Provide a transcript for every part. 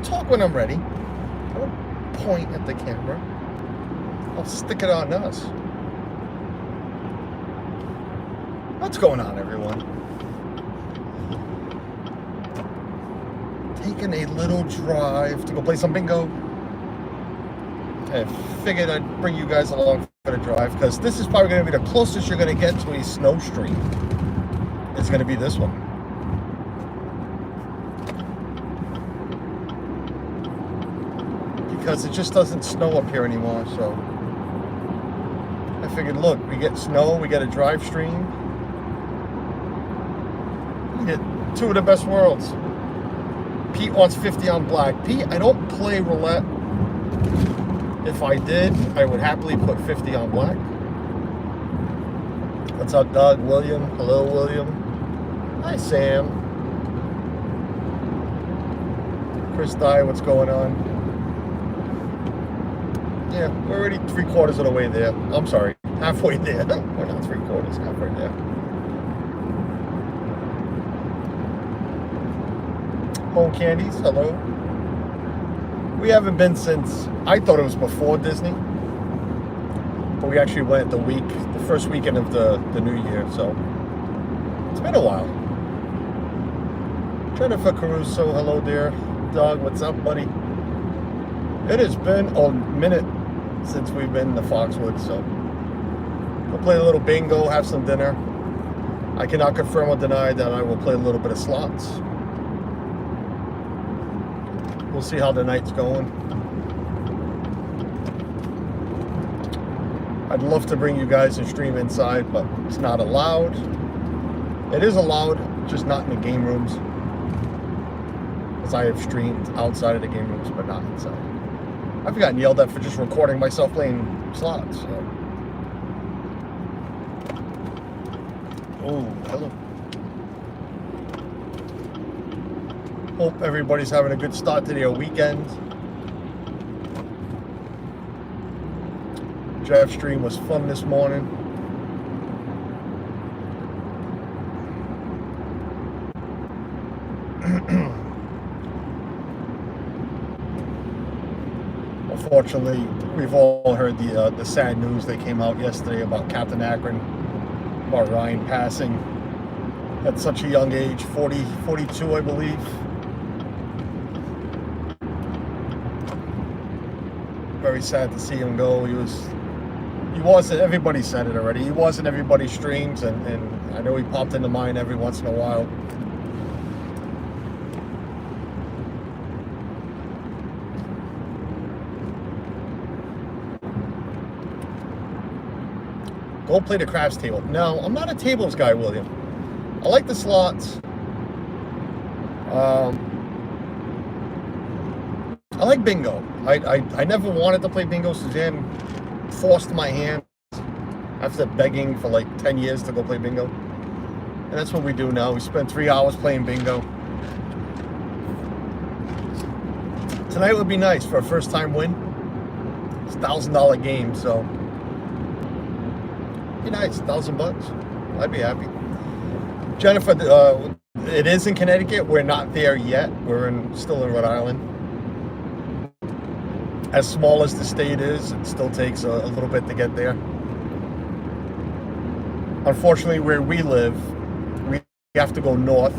talk when I'm ready. Don't point at the camera. I'll stick it on us. What's going on, everyone? Taking a little drive to go play some bingo. I figured I'd bring you guys along for the drive because this is probably going to be the closest you're going to get to a snow stream. It's going to be this one. Because it just doesn't snow up here anymore, so I figured, look, we get snow, we get a drive stream. We get two of the best worlds. Pete wants 50 on black. Pete, I don't play roulette. If I did, I would happily put 50 on black. What's up, Doug? William? Hello, William. Hi, Sam. Chris Dye, what's going on? Yeah, we're already 3/4 of the way there. I'm sorry, halfway there. We're not 3/4, halfway there. Home Candies, hello. We haven't been since, I thought it was before Disney, but we actually went the first weekend of the new year, so it's been a while. Jennifer Caruso, hello there. Doug, what's up, buddy? It has been a minute since we've been in the Foxwoods, so we'll play a little bingo, have some dinner. I cannot confirm or deny that I will play a little bit of slots. We'll see how the night's going. I'd love to bring you guys and stream inside, but it's not allowed. It is allowed, just not in the game rooms. Because I have streamed outside of the game rooms, but not inside. I've gotten yelled at for just recording myself playing slots. So. Oh, hello. Hope everybody's having a good start to their weekend. Jeff's stream was fun this morning. Unfortunately, we've all heard the sad news that came out yesterday about Captain Akron, about Ryan passing at such a young age, 42, I believe. Very sad to see him go. He wasn't, everybody said it already, he wasn't everybody's streams, and I know he popped into mine every once in a while. Go play the craps table. No, I'm not a tables guy, William. I like the slots. I like bingo. I never wanted to play bingo. Suzanne forced my hand after begging for like 10 years to go play bingo. And that's what we do now. We spend 3 hours playing bingo. Tonight would be nice for a first time win. It's a $1,000 game, so be nice, $1,000. I'd be happy. Jennifer, it is in Connecticut. We're not there yet. We're still in Rhode Island. As small as the state is, it still takes a little bit to get there. Unfortunately, where we live, we have to go north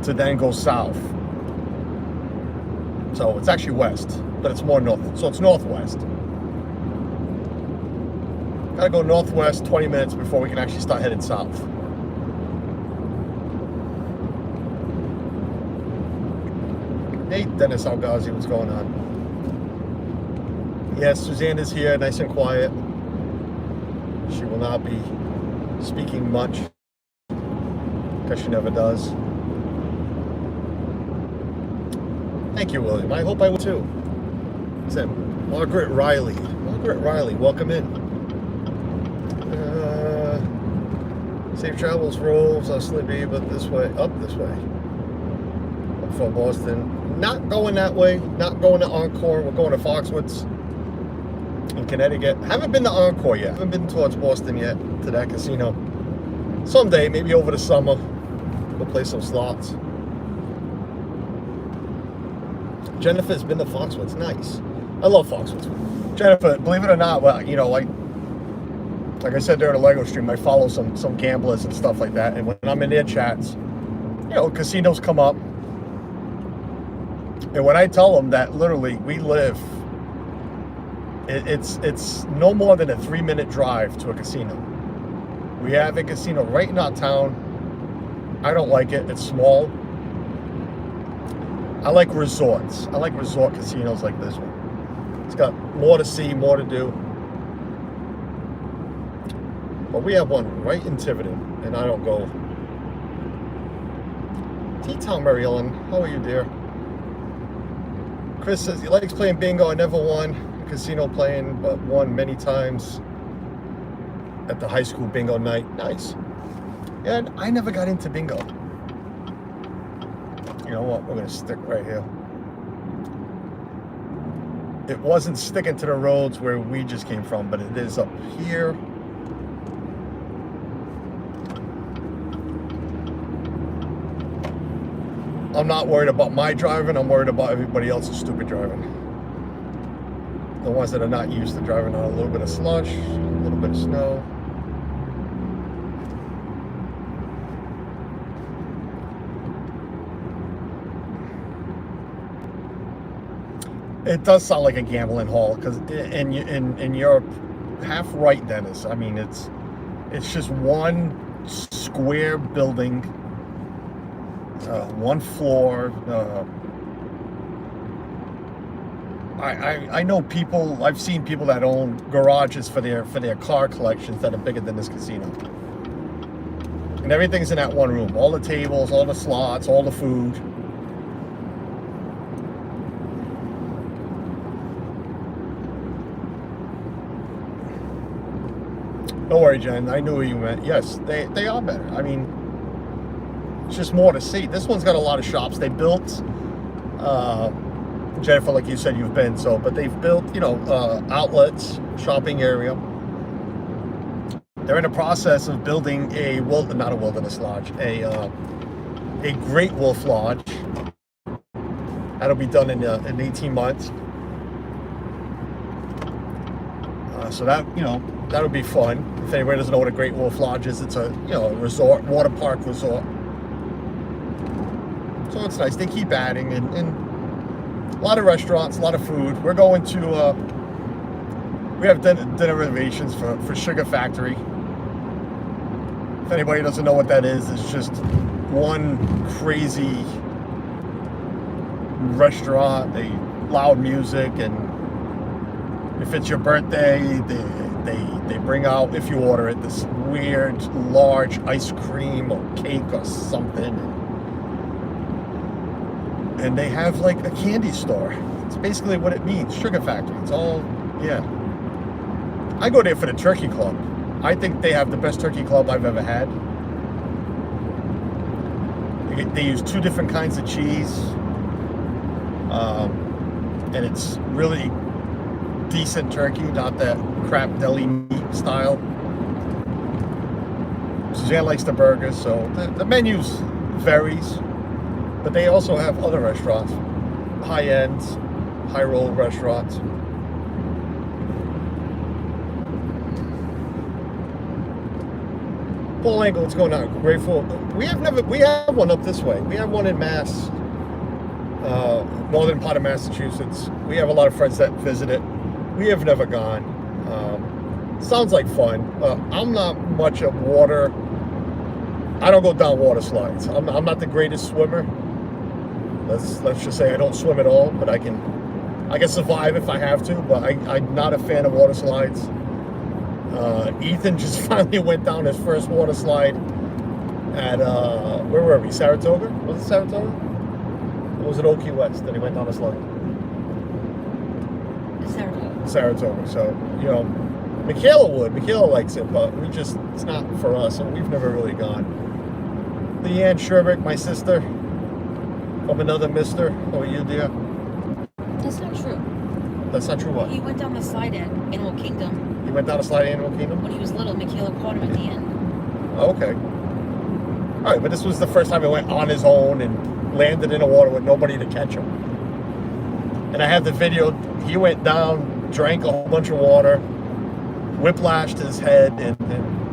to then go south. So it's actually west, but it's more north. So it's northwest. Gotta go northwest 20 minutes before we can actually start heading south. Hey, Dennis Algazi, what's going on? Yes, Suzanne is here, nice and quiet. She will not be speaking much, because she never does. Thank you, William. I hope I will too. Sam, Margaret Riley. Margaret Riley, welcome in. Safe travels, Rolls. I'll sleepy, but this way, up this way. Up from Boston. Not going that way. Not going to Encore. We're going to Foxwoods in Connecticut. Haven't been to Encore yet. Haven't been towards Boston yet, to that casino. Someday, maybe over the summer, we'll play some slots. Jennifer's been to Foxwoods. Nice. I love Foxwoods. Jennifer, believe it or not, well, you know, like I said during the Lego stream, I follow some gamblers and stuff like that. And when I'm in their chats, you know, casinos come up. And when I tell them that literally we live, it's no more than a 3-minute drive to a casino. We have a casino right in our town. I don't like it. It's small. I like resorts. I like resort casinos like this one. It's got more to see, more to do. But we have one right in Tiverton, and I don't go. T-Town, Mary Ellen, how are you, dear? Chris says he likes playing bingo. I never won casino playing, but won many times at the high school bingo night. Nice. And I never got into bingo. You know what? We're going to stick right here. It wasn't sticking to the roads where we just came from, but it is up here. I'm not worried about my driving. I'm worried about everybody else's stupid driving. The ones that are not used to driving on a little bit of slush, a little bit of snow. It does sound like a gambling hall, because and you're half right, Dennis. I mean, it's just one square building, one floor. I know people. I've seen people that own garages for their car collections that are bigger than this casino, and everything's in that one room. All the tables, all the slots, all the food. Don't worry, Jen. I knew what you meant. Yes, they are better. I mean, it's just more to see. This one's got a lot of shops. They built, Jennifer, like you said, you've been, so, but they've built, you know, outlets, shopping area. They're in the process of building not a wilderness lodge, a Great Wolf Lodge. That'll be done in 18 months. So that, you know, that'll be fun. If anybody doesn't know what a Great Wolf Lodge is, it's a, you know, a resort, water park resort. So it's nice. They keep adding, and a lot of restaurants, a lot of food. We're going to, we have dinner reservations for Sugar Factory. If anybody doesn't know what that is, it's just one crazy restaurant. They loud music, and if it's your birthday, they bring out, if you order it, this weird large ice cream or cake or something. And they have like a candy store. It's basically what it means, Sugar Factory. It's all, yeah. I go there for the turkey club. I think they have the best turkey club I've ever had. They use 2 different kinds of cheese. And it's really decent turkey, not that crap deli meat style. Suzanne likes the burgers, so the menus varies, but they also have other restaurants, high-end, high-roll restaurants. Paul Angle, what's going on? Grateful. We have one up this way. We have one in Mass, northern part of Massachusetts. We have a lot of friends that visit it. We have never gone. Sounds like fun. I'm not much of water. I don't go down water slides. I'm not the greatest swimmer. Let's just say I don't swim at all, but I can survive if I have to. But I'm not a fan of water slides. Ethan just finally went down his first water slide at where were we? Saratoga? Was it Saratoga? Or was it Old Key West that he went down a slide? Saratoga. So, you know, Michaela likes it, but it's not for us, and we've never really gone. Leanne Sherbick, my sister, from another mister. How are you, dear? That's not true. That's not true what? He went down the slide at Animal Kingdom. He went down a slide at Animal Kingdom? When he was little, Michaela caught him at the end. Oh, okay. All right, but this was the first time he went on his own and landed in the water with nobody to catch him. And I have the video. He went down, drank a whole bunch of water, whiplashed his head, and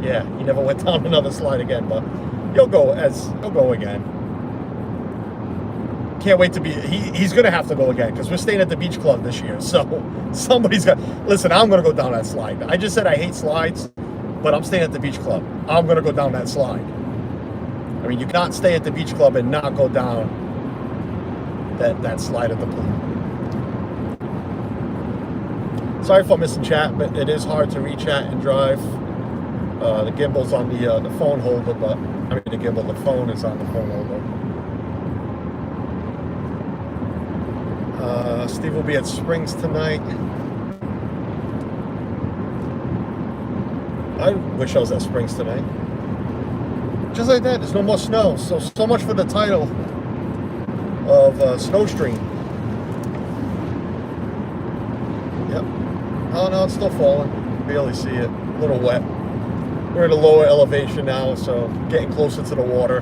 yeah, he never went down another slide again. But he'll go again. Can't wait to be. He's gonna have to go again because we're staying at the beach club this year. So somebody's got. Listen, I'm gonna go down that slide. I just said I hate slides, but I'm staying at the beach club. I'm gonna go down that slide. I mean, you cannot stay at the beach club and not go down that slide at the pool. Sorry for missing chat, but it is hard to re-chat and drive. The gimbal's on the phone holder, but I mean the phone is on the phone holder. Steve will be at Springs tonight. I wish I was at Springs tonight. Just like that, there's no more snow. So much for the title of Snow Stream. Yep. Oh no, it's still falling. Barely see it. A little wet. We're at a lower elevation now, so getting closer to the water.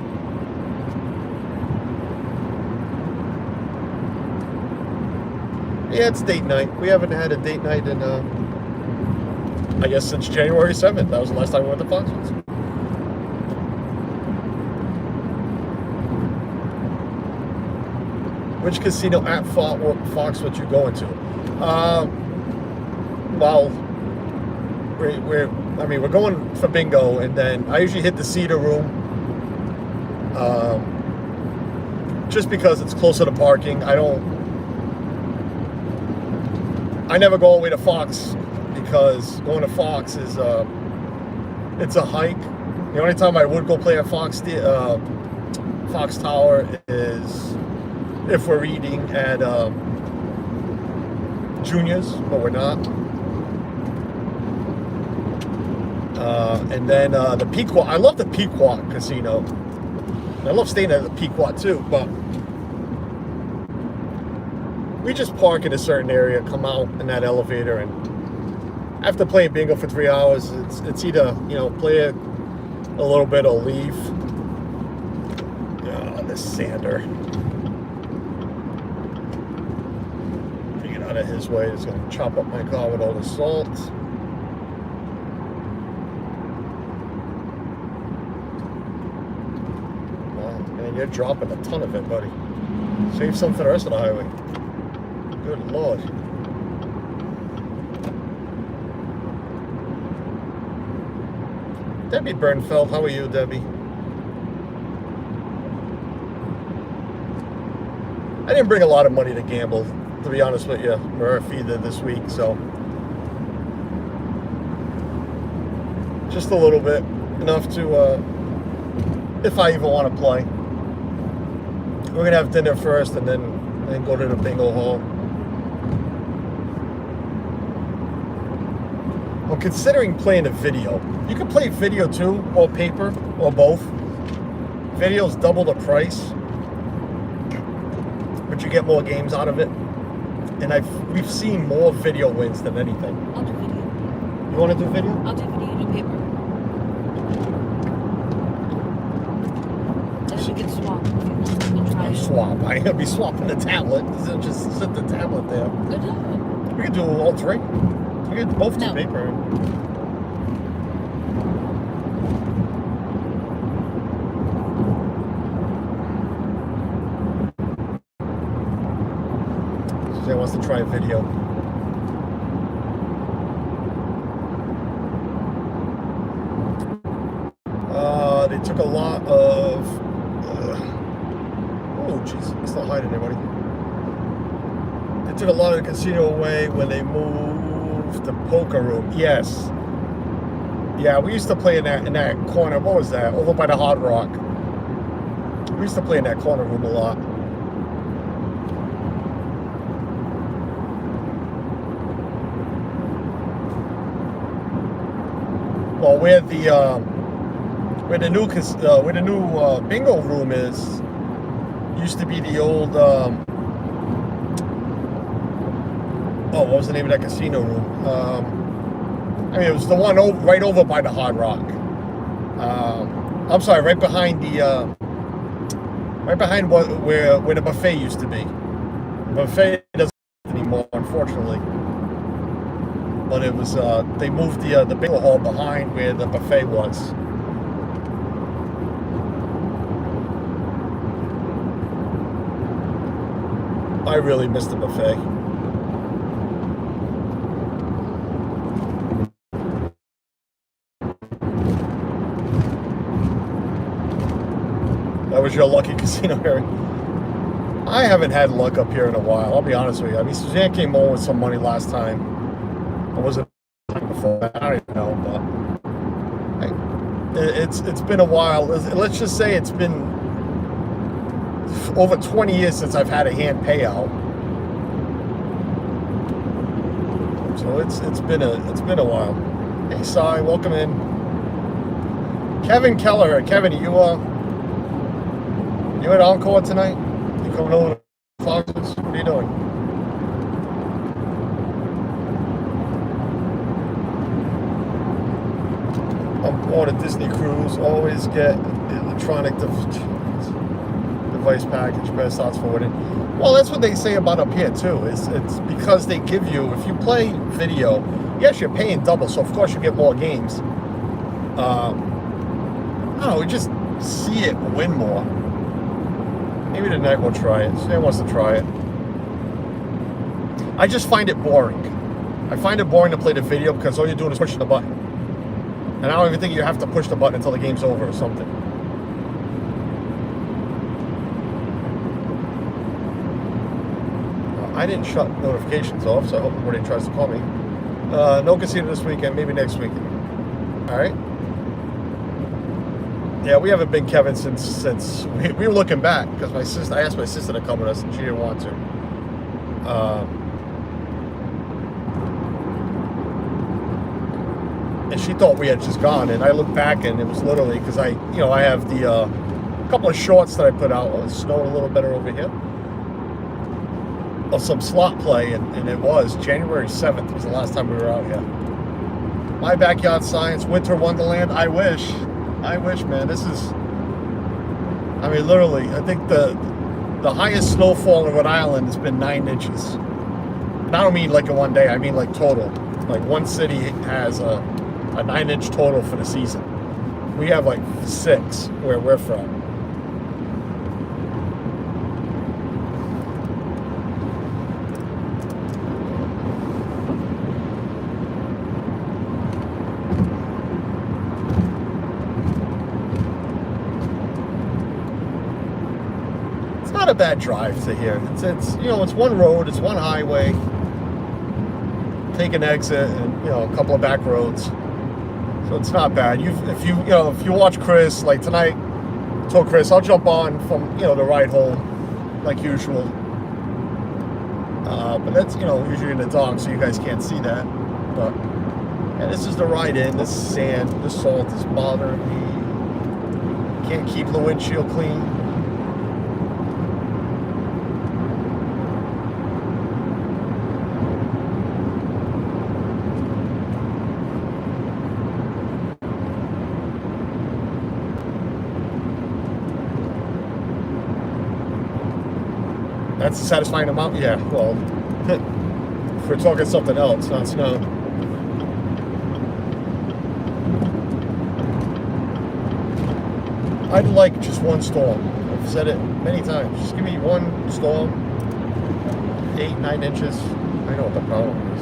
Yeah, it's date night. We haven't had a date night in, I guess, since January 7th. That was the last time we went to Foxwoods. Which casino at Foxwoods you going to? Well, we're going for bingo, and then I usually hit the Cedar Room, just because it's closer to parking. I never go all the way to Fox because going to Fox is it's a hike. The only time I would go play at Fox Tower is if we're eating at Junior's, but we're not. And then the Pequot. I love the Pequot Casino. I love staying at the Pequot too, but we just park in a certain area, come out in that elevator, and after playing bingo for 3 hours, it's either, play it a little bit or leave. Oh, this sander. Get out of his way. It's going to chop up my car with all the salt. Oh, man, you're dropping a ton of it, buddy. Save some for the rest of the highway. Good Lord. Debbie Bernfeld, how are you, Debbie? I didn't bring a lot of money to gamble, to be honest with you, Murph, either this week, so. Just a little bit, enough to, if I even want to play. We're going to have dinner first and then go to the bingo hall. I'm considering playing a video. You can play video too, or paper, or both. Video's double the price, but you get more games out of it. And we've seen more video wins than anything. I'll do video. You want to do video? I'll do video, you do paper. Then we can swap if you want to try it. Swap. I ain't gonna be swapping the tablet. Just sit the tablet there. Good job. We can do all three. We can both do paper. Suzanne wants to try a video. They took a lot of. Oh, jeez, it's not hiding anybody. They took a lot of the casino away when they moved the poker room. Yes. Yeah, we used to play in that corner. What was that? Over by the Hard Rock. We used to play in that corner room a lot. Well, where the new bingo room is, used to be the old. What was the name of that casino room? I mean, it was the one right over by the Hard Rock. I'm sorry, right behind where the buffet used to be. The buffet doesn't unfortunately. But it was they moved the banquet hall behind where the buffet was. I really missed the buffet. That was your lucky casino area. I haven't had luck up here in a while. I'll be honest with you. I mean, Suzanne came home with some money last time. Or was it before that? I don't even know. But it's been a while. Let's just say it's been over 20 years since I've had a hand payout. So it's been a while. Hey, Cy, welcome in. Kevin Keller, Kevin, you at Encore tonight? You coming over to Foxwoods? What are you doing? I'm on a Disney cruise. Always get electronic device package. Best thoughts forwarded. Well, that's what they say about up here too. It's because they give you, if you play video, yes, you're paying double, so of course you get more games. I don't know, we just see it win more. Maybe tonight we'll try it. Suzanne wants to try it. I just find it boring. I find it boring to play the video because all you're doing is pushing the button. And I don't even think you have to push the button until the game's over or something. I didn't shut notifications off, so I hope nobody tries to call me. No casino this weekend, maybe next weekend. All right. Yeah, we haven't been Kevin since we were looking back because I asked my sister to come with us and she didn't want to. And she thought we had just gone, and I looked back and it was literally because I have the couple of shorts that I put out. Oh, it's snowing a little better over here. Of some slot play, and it was January 7th was the last time we were out here. My backyard science, winter wonderland. I wish, man. This is, I mean, literally, I think the highest snowfall in Rhode Island has been 9 inches. And I don't mean like in one day, I mean like total. Like one city has a 9-inch total for the season. We have like 6 where we're from. Not a bad drive to here. It's it's one road, it's one highway. Take an exit and a couple of back roads. So it's not bad. If you watch Chris, like tonight, I told Chris I'll jump on from the ride home like usual. But that's usually in the dark, so you guys can't see that. But this is the ride in. This sand, this salt is bothering me. Can't keep the windshield clean. That's a satisfying amount? Yeah, well, if we're talking something else, not snow. I'd like just one storm. I've said it many times. Just give me one storm, 8-9 inches. I know what the problem is.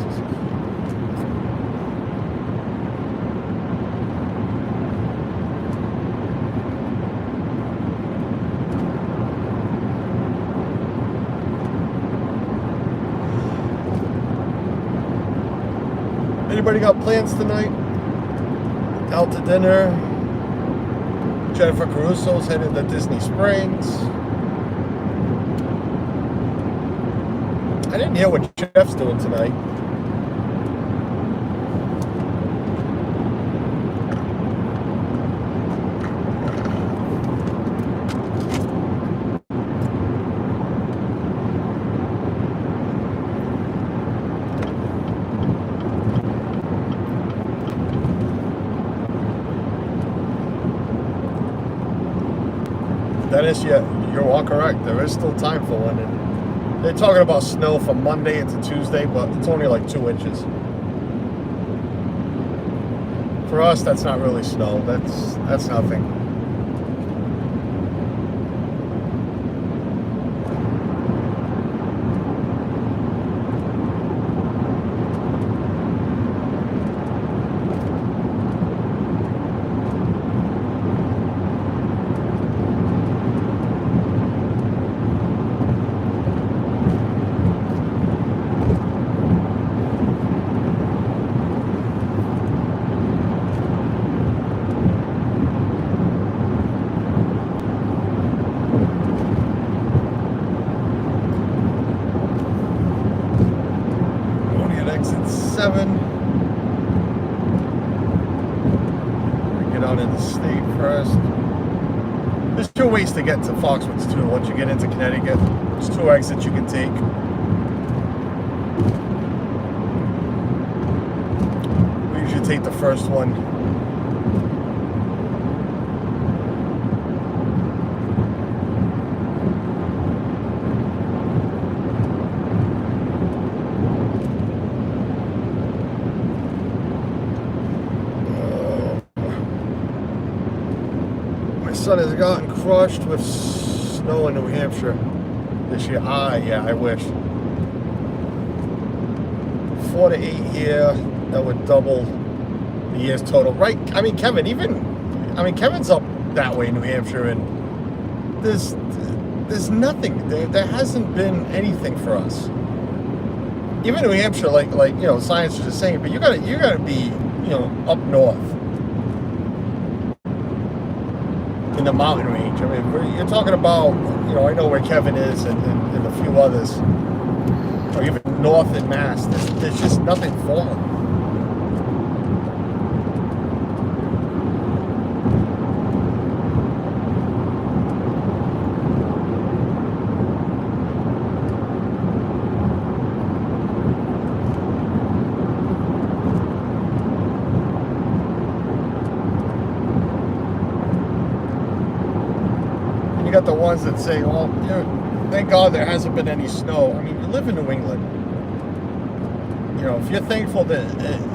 Anybody got plans tonight? Out to dinner? Jennifer Caruso's headed to Disney Springs. I didn't hear what Jeff's doing tonight. Dennis, you're all correct. There is still time for one. And They're talking about snow from Monday into Tuesday, but it's only like 2 inches. For us, that's not really snow. That's nothing. Exit 7. Get out into the state first. There's 2 ways to get to Foxwoods too. Once you get into Connecticut, there's 2 exits you can take. We usually take the first one. My son has gotten crushed with snow in New Hampshire this year. Yeah, I wish. 4 to 8 here, that would double the year's total. Right? I mean, Kevin's up that way in New Hampshire, and there's nothing. There hasn't been anything for us. Even New Hampshire, like science is just saying, but you gotta be, up north. In the mountain range. I mean, you're talking about, I know where Kevin is and a few others, or even north in Mass. There's just nothing falling. You got the ones that say, well, thank God there hasn't been any snow. I mean, you live in New England. If you're thankful that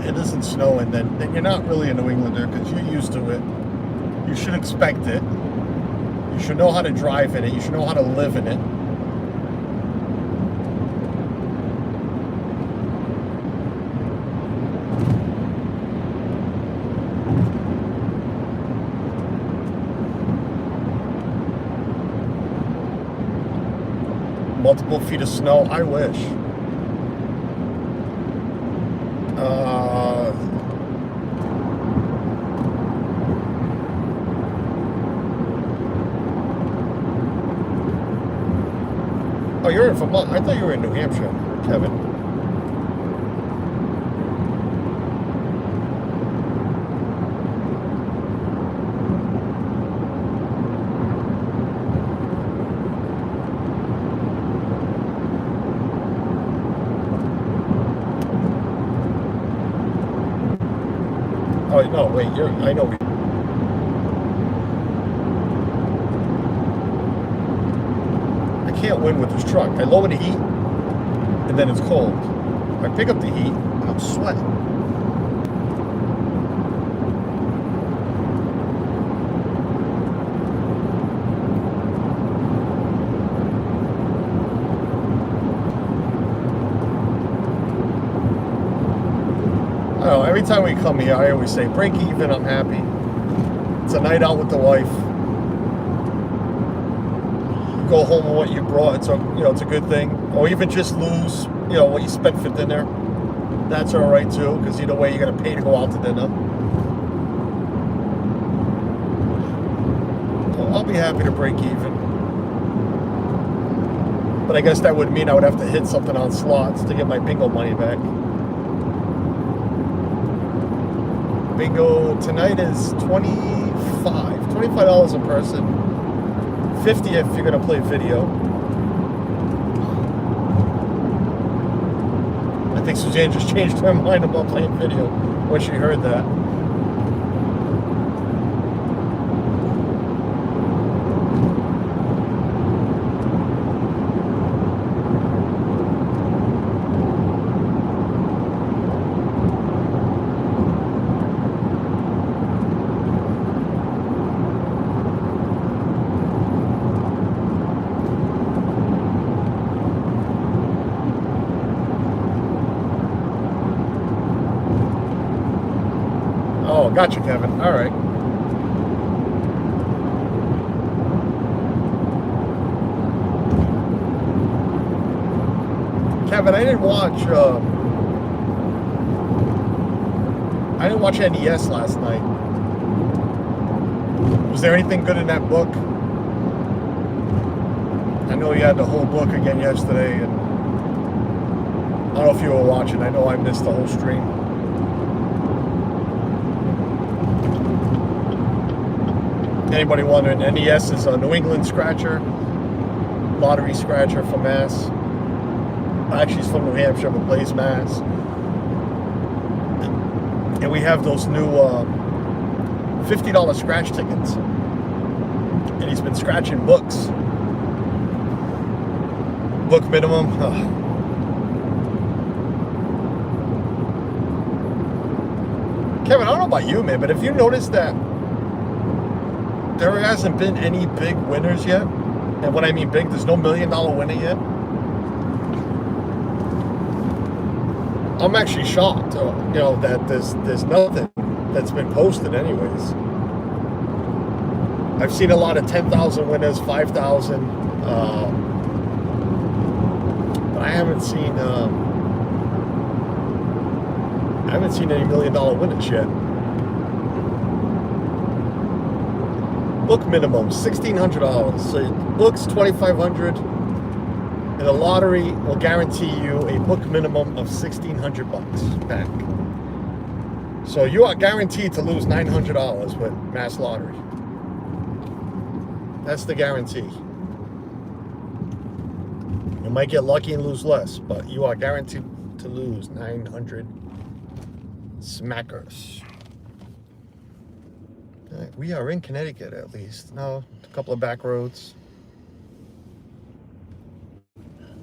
it isn't snowing, then you're not really a New Englander, because you're used to it. You should expect it. You should know how to drive in it. You should know how to live in it. Multiple feet of snow, I wish. Oh, you're in Vermont. I thought you were in New Hampshire, Kevin. Oh, no, wait, I know. I can't win with this truck. I lower the heat, and then it's cold. I pick up the heat, and I'm sweating. I don't know, every time we come here, I always say, break even, I'm happy. It's a night out with the wife. You go home with what you brought, it's a good thing. Or even just lose, what you spent for dinner. That's all right too, because either way, you're gonna pay to go out to dinner. So I'll be happy to break even. But I guess that would mean I would have to hit something on slots to get my bingo money back. Bingo tonight is $25 a person, $50 if you're gonna play video. I think Suzanne just changed her mind about playing video when she heard that. Oh, gotcha, Kevin. All right. Kevin, I didn't watch NES last night. Was there anything good in that book? I know you had the whole book again yesterday, and I don't know if you were watching. I know I missed the whole stream. Anybody wondering, NES is a New England scratcher, lottery scratcher from Mass. Actually, he's from New Hampshire, but plays Mass. And we have those new $50 scratch tickets. And he's been scratching books. Book minimum. Kevin, I don't know about you, man, but have you noticed that there hasn't been any big winners yet? And when I mean big, there's no $1 million winner yet. I'm actually shocked, that there's nothing that's been posted anyways. I've seen a lot of 10,000 winners, 5,000, but I haven't seen any $1 million winners yet. Book minimum $1,600. So books $2,500. And the lottery will guarantee you a book minimum of $1,600 back. So you are guaranteed to lose $900 with Mass Lottery. That's the guarantee. You might get lucky and lose less, but you are guaranteed to lose 900 smackers. All right, we are in Connecticut at least. No, a couple of back roads.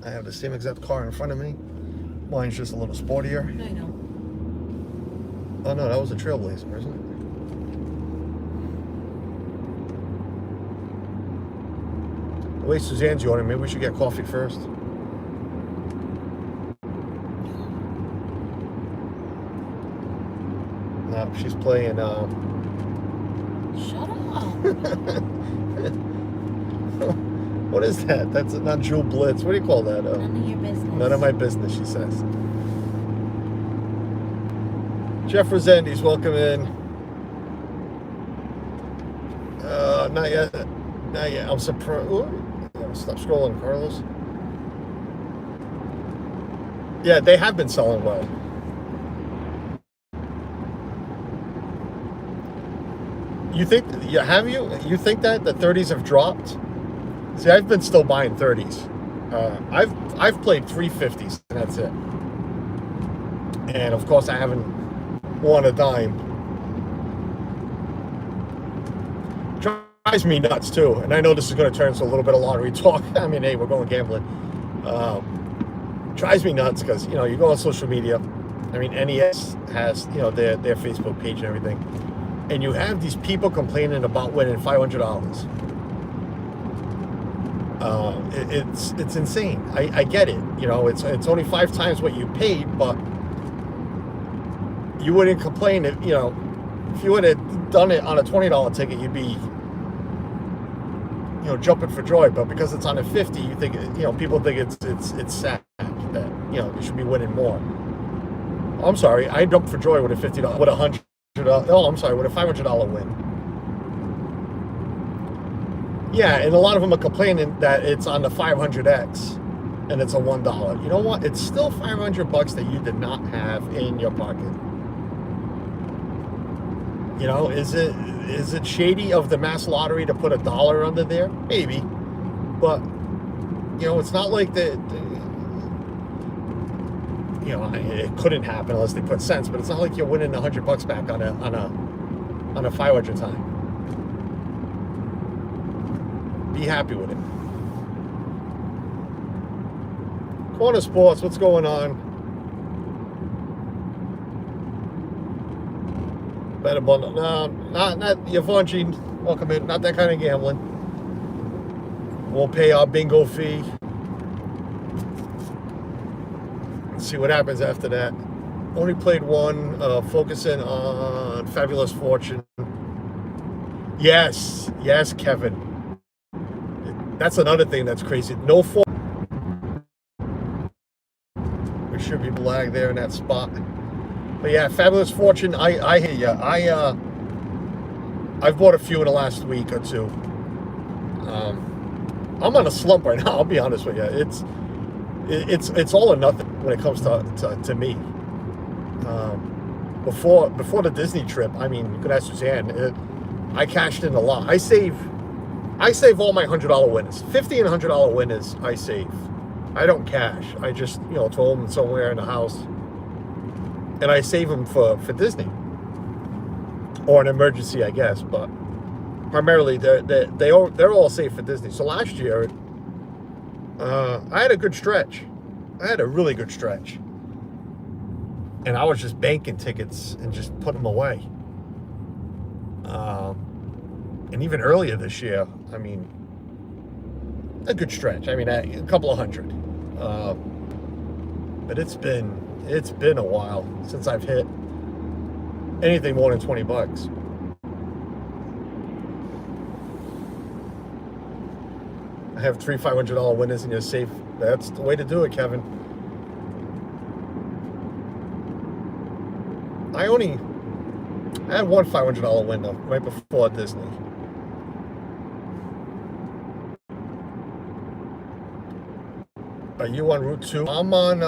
I have the same exact car in front of me. Mine's just a little sportier. I know. Oh no, that was a Trailblazer, isn't it? The way Suzanne's yawning, maybe we should get coffee first. No, she's playing. Shut up. What is that? That's not Jewel Blitz. What do you call that? None of your business. None of my business, she says. Jeff Rosendi's welcome in. Not yet. Not yet. I'm surprised. Stop scrolling, Carlos. Yeah, they have been selling well. You think? Yeah, have you? You think that the 30s have dropped? See, I've been still buying 30s. I've played 350s, and that's it. And of course, I haven't won a dime. Drives me nuts too. And I know this is going to turn into a little bit of lottery talk. I mean, hey, we're going gambling. Drives me nuts because you go on social media. I mean, NES has their Facebook page and everything, and you have these people complaining about winning $500. It's insane. I get it. It's only 5 times what you paid, but you wouldn't complain if you would have done it on a $20 ticket, you'd be jumping for joy. But because it's on a 50, you think people think it's sad that you should be winning more. I'm sorry, I jumped for joy with a $50 with $100. Oh, I'm sorry, with a $500 win. Yeah, and a lot of them are complaining that it's on the 500X and it's a $1. You know what? It's still $500 that you did not have in your pocket. Is it shady of the Mass Lottery to put $1 under there? Maybe, but it's not like that. It couldn't happen unless they put cents. But it's not like you're winning $100 back on a 500 time. Be happy with it. Corner Sports, what's going on? Better bundle. No, not Yvonne. Welcome in. Not that kind of gambling. Won't pay our bingo fee. Let's see what happens after that. Only played one, focusing on Fabulous Fortune. Yes, Kevin. That's another thing that's crazy. No four. We should be black there in that spot. But yeah, Fabulous Fortune. I hear ya. I've bought a few in the last week or two. I'm on a slump right now. I'll be honest with you. It's all or nothing when it comes to me. Before the Disney trip, I mean, you could ask Suzanne. I cashed in a lot. I save all my $100 winners. $50 and $100 winners I save. I don't cash. I just throw them somewhere in the house, and I save them for Disney or an emergency, I guess. But primarily, they're all safe for Disney. So last year, I had a good stretch. I had a really good stretch. And I was just banking tickets and just putting them away. And even earlier this year, I mean, a good stretch. I mean, a couple of hundred. But it's been a while since I've hit anything more than $20. I have 3 $500 winners and you're safe. That's the way to do it, Kevin. I had one $500 window right before Disney. Are you on Route 2? I'm on,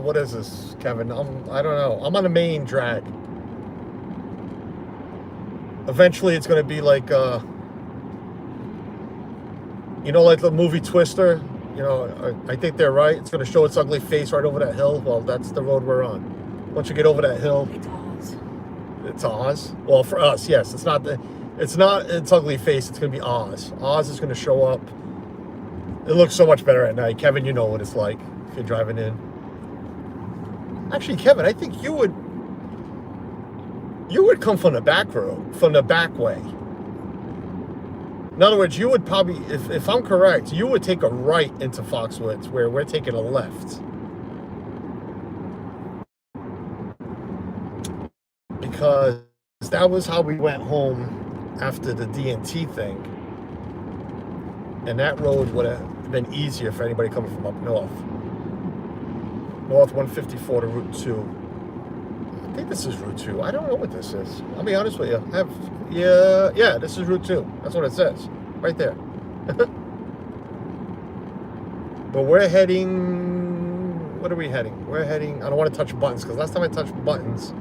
what is this, Kevin? I don't know. I'm on the main drag. Eventually it's going to be like, like the movie Twister. I think they're right. It's going to show its ugly face right over that hill. Well, that's the road we're on. Once you get over that hill, It's Oz. it's Oz. Well, for us, yes. It's not its ugly face. It's going to be Oz. Oz is going to show up. It looks so much better at night. Kevin, you know what it's like if you're driving in. Actually, Kevin, I think you would come from the back road, from the back way. In other words, you would probably, if I'm correct, you would take a right into Foxwoods, where we're taking a left. Because that was how we went home after the D&T thing. And that road would have been easier for anybody coming from up north. North 154 to Route 2. I think this is Route 2. I don't know what this is. I'll be honest with you. Yeah, this is Route 2. That's what it says. Right there. But we're heading... What are we heading? We're heading... I don't want to touch buttons, because last time I touched buttons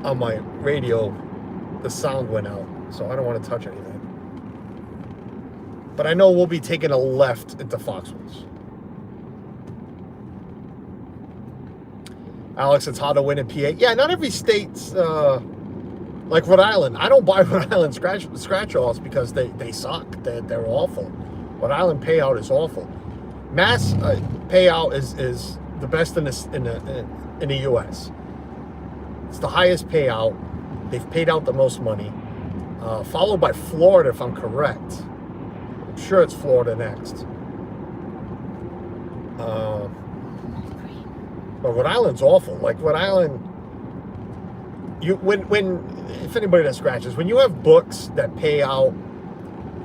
on my radio, the sound went out. So I don't want to touch anything. But I know we'll be taking a left into Foxwoods. Alex, it's hard to win in PA. Yeah, not every state's like Rhode Island. I don't buy Rhode Island scratch-offs because they suck. They're awful. Rhode Island payout is awful. Mass payout is the best in the U.S. It's the highest payout. They've paid out the most money, followed by Florida, if I'm correct. I'm sure it's Florida next. But Rhode Island's awful. Like Rhode Island, if anybody that scratches, when you have books that pay out,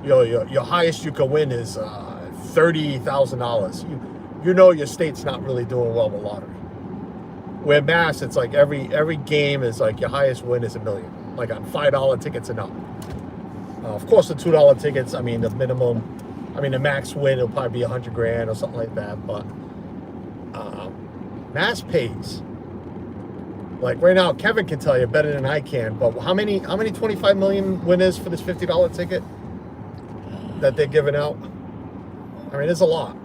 your highest you can win is $30,000. You know your state's not really doing well with lottery. Where Mass, it's like every game is like your highest win is $1 million, like on $5 tickets and up. Of course, the $2 tickets, I mean, the max win will probably be $100,000 or something like that. But Mass pays. Like right now, Kevin can tell you better than I can. But how many 25 million winners for this $50 ticket that they're giving out? I mean, it's a lot.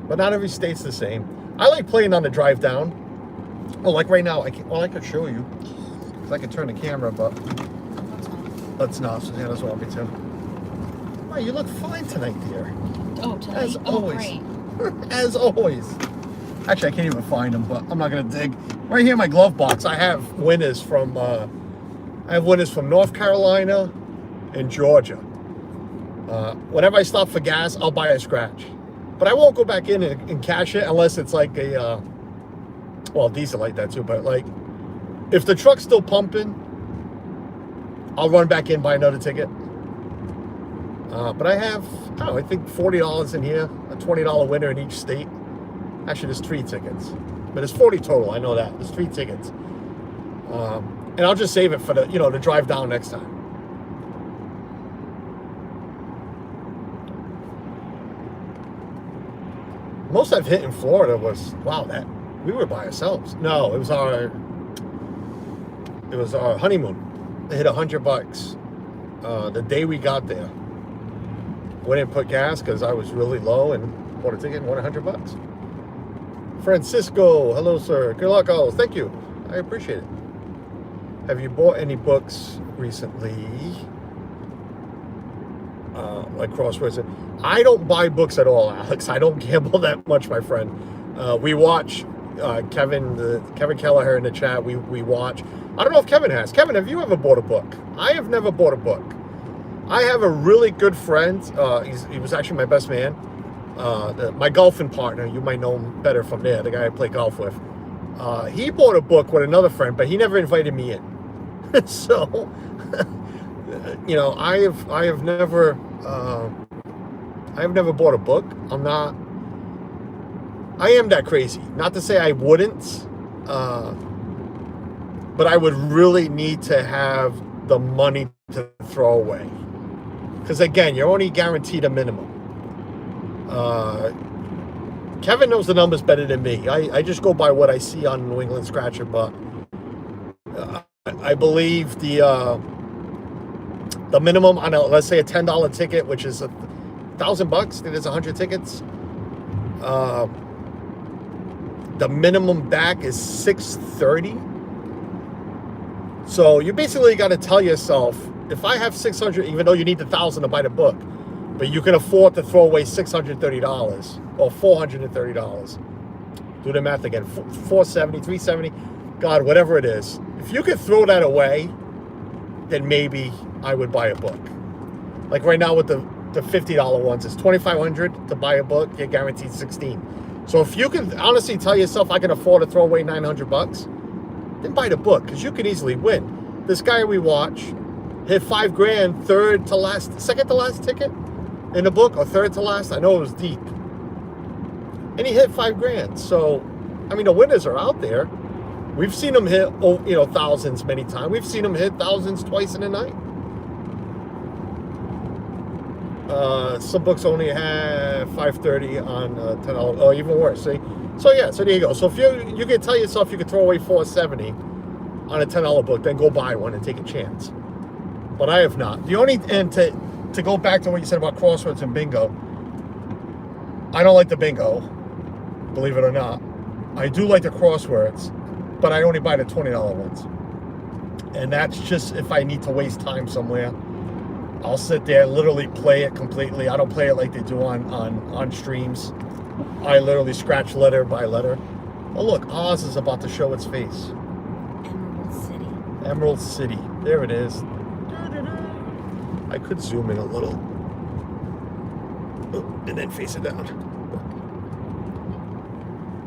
But not every state's the same. I like playing on the drive down. Oh, like right now, I could show you. Because I could turn the camera, but let's not. Susanna doesn't want me to. Oh, you look fine tonight, dear. Oh, tonight? As always. Great. As always. Actually, I can't even find them, but I'm not going to dig. Right here in my glove box, I have winners from North Carolina and Georgia. Whenever I stop for gas, I'll buy a scratch. But I won't go back in and cash it unless it's like a, well, diesel like that too. But like, if the truck's still pumping, I'll run back in, buy another ticket. But I have, I don't know, I think $40 in here, a $20 winner in each state. Actually, there's 3 tickets. But it's 40 total, I know that. There's 3 tickets. And I'll just save it for the, to drive down next time. Most I've hit in Florida was, wow, that we were by ourselves. No, it was our honeymoon. They hit $100 the day we got there. Went and put gas because I was really low and bought a ticket and won $100. Francisco, hello sir. Good luck, all. Thank you. I appreciate it. Have you bought any books recently? Like Crosswords? I don't buy books at all, Alex. I don't gamble that much, my friend. We watch Kevin Kelleher in the chat. We watch. I don't know if Kevin has. Kevin, have you ever bought a book? I have never bought a book. I have a really good friend. He was actually my best man. My golfing partner. You might know him better from there. The guy I play golf with. He bought a book with another friend, but he never invited me in. So, I have never bought a book. I am that crazy. Not to say I wouldn't, but I would really need to have the money to throw away. Because again, you're only guaranteed a minimum. Kevin knows the numbers better than me. I just go by what I see on New England Scratcher, but I believe the minimum on let's say a $10 ticket, which is $1,000. It is 100 tickets. The minimum back is $630. So you basically got to tell yourself, if I have $600, even though you need $1,000 to buy the book, but you can afford to throw away $630 or $430. Do the math again. $470, $370, God, whatever it is. If you could throw that away, then maybe I would buy a book. Like right now with the $50 ones, it's $2,500 to buy a book. You're guaranteed 16. So if you can honestly tell yourself I can afford to throw away $900, then buy the book, because you can easily win. This guy we watch hit $5,000, second to last ticket in the book, or third to last. I know it was deep, and he hit $5,000. So, I mean, the winners are out there. We've seen them hit, thousands many times. We've seen them hit thousands twice in a night. Some books only have $530 on $10. Oh, even worse. See? So yeah, so there you go. So if you can tell yourself you can throw away $470 on a $10 book, then go buy one and take a chance. But I have not. And to go back to what you said about crosswords and bingo, I don't like the bingo, believe it or not. I do like the crosswords, but I only buy the $20 ones. And that's just if I need to waste time somewhere. I'll sit there and literally play it completely. I don't play it like they do on streams. I literally scratch letter by letter. Oh look, Oz is about to show its face. Emerald City. Emerald City. There it is. I could zoom in a little. Oh, and then face it down.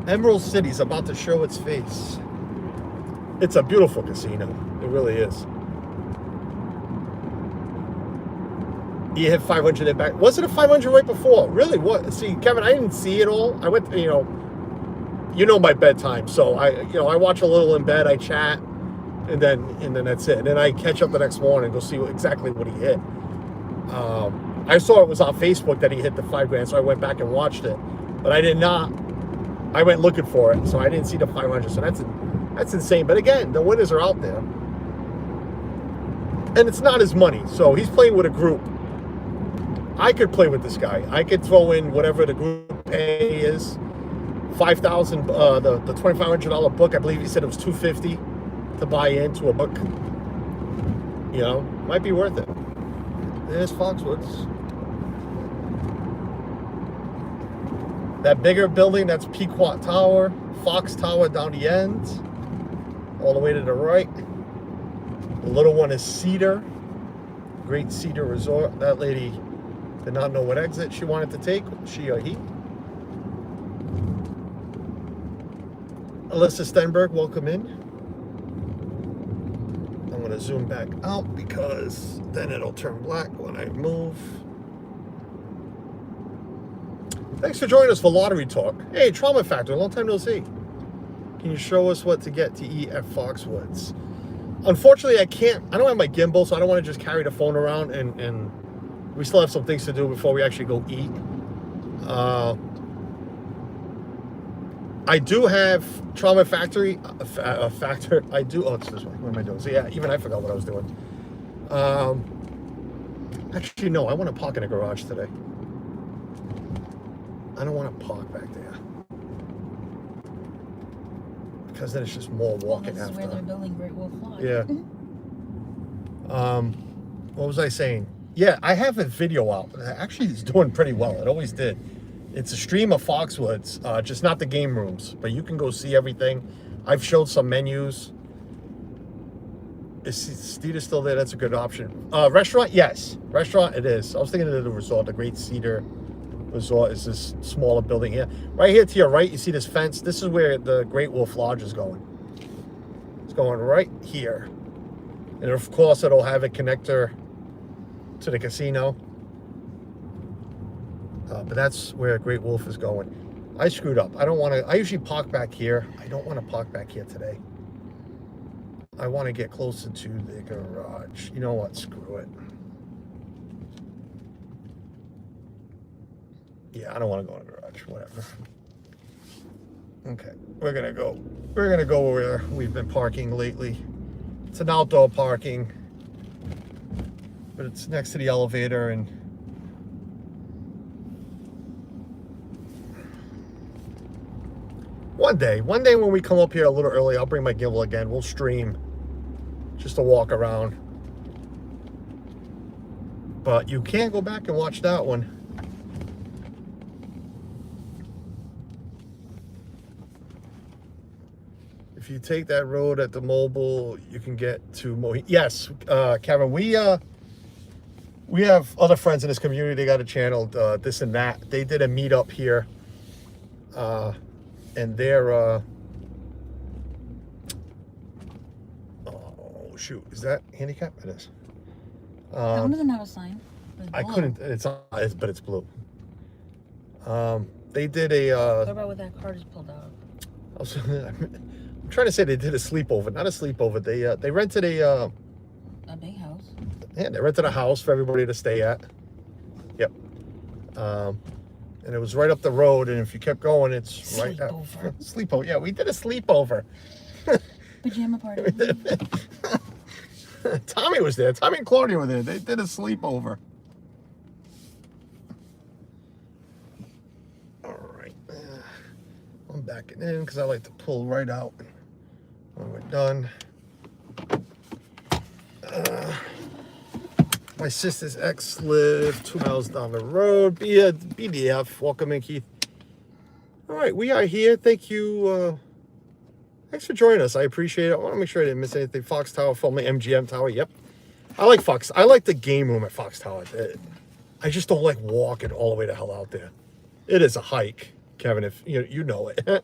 Emerald City's about to show its face. It's a beautiful casino. It really is. You hit 500 in back. Was it a 500 right before? Really? What? See, Kevin, I didn't see it all. I went, my bedtime. So I watch a little in bed. I chat, and then that's it. And then I catch up the next morning and go see exactly what he hit. I saw it was on Facebook that he hit the $5,000, so I went back and watched it. But I did not. I went looking for it, so I didn't see the 500. So that's insane. But again, the winners are out there, and it's not his money. So he's playing with a group. I could play with this guy. I could throw in whatever the group pay is. $5,000, the $2,500 book. I believe he said it was $250 to buy into a book. Might be worth it. There's Foxwoods. That bigger building, that's Pequot Tower, Fox Tower down the end, all the way to the right. The little one is Cedar, Great Cedar Resort. That lady did not know what exit she wanted to take, she or he. Alyssa Stenberg, welcome in. I'm going to zoom back out because then it'll turn black when I move. Thanks for joining us for Lottery Talk. Hey, Trauma Factor, long time no see. Can you show us what to get to eat at Foxwoods? Unfortunately, I don't have my gimbal, so I don't want to just carry the phone around, and we still have some things to do before we actually go eat. I do have Trauma Factory, Factor. I do, oh, it's this way. What am I doing? So yeah, even I forgot what I was doing. Actually, no, I want to park in a garage today. I don't want to park back there. Because then it's just more walking This is where after. they're building Great Wolf Lodge. Yeah. What was I saying? Yeah, I have a video out. Actually, it's doing pretty well. It always did. It's a stream of Foxwoods, just not the game rooms, but you can go see everything. I've showed some menus. Is Cedar still there? That's a good option. Restaurant? Yes. Restaurant, it is. I was thinking of the resort. The Great Cedar Resort is this smaller building here. Right here to your right, you see this fence. This is where the Great Wolf Lodge is going. It's going right here. And of course, it'll have a connector to the casino. But that's where Great Wolf is going. I screwed up. I don't want to. I usually park back here. I don't want to park back here today. I want to get closer to the garage. You know what? Screw it. Yeah, I don't want to go in the garage. Whatever. Okay, we're gonna go. We're gonna go where we've been parking lately. It's an outdoor parking, but it's next to the elevator, and one day when we come up here a little early, I'll bring my gimbal again. We'll stream just to walk around. But you can't go back and watch that one. If you take that road at the mobile, you can get to yes, Kevin, we have other friends in this community. They got a channel, This and That. They did a meetup here. And they're oh shoot, is that handicap? It is. That one doesn't have a sign. I couldn't, but it's blue. They did What about what that car just pulled out? I'm trying to say they did a sleepover, not a sleepover. They rented a big house. Yeah, they rented a house for everybody to stay at. Yep. And it was right up the road, and if you kept going, it's right at sleepover. Yeah, we did a sleepover. Pajama party. Tommy was there. Tommy and Claudia were there. They did a sleepover. All right. I'm backing in because I like to pull right out when we're done. My sister's ex lived 2 miles down the road. BDF. Welcome in, Keith. All right, we are here. Thank you. Thanks for joining us. I appreciate it. I want to make sure I didn't miss anything. Fox Tower, formerly MGM Tower. Yep. I like Fox. I like the game room at Fox Tower. I just don't like walking all the way the hell out there. It is a hike, Kevin, if you know it.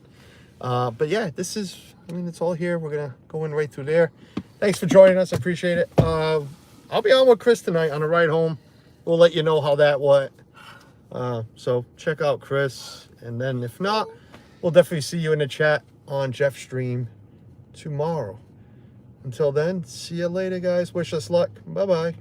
But yeah, this is, it's all here. We're going to go in right through there. Thanks for joining us. I appreciate it. I'll be on with Chris tonight on the ride home. We'll let you know how that went. So check out Chris. And then if not, we'll definitely see you in the chat on Jeff's stream tomorrow. Until then, see you later, guys. Wish us luck. Bye-bye.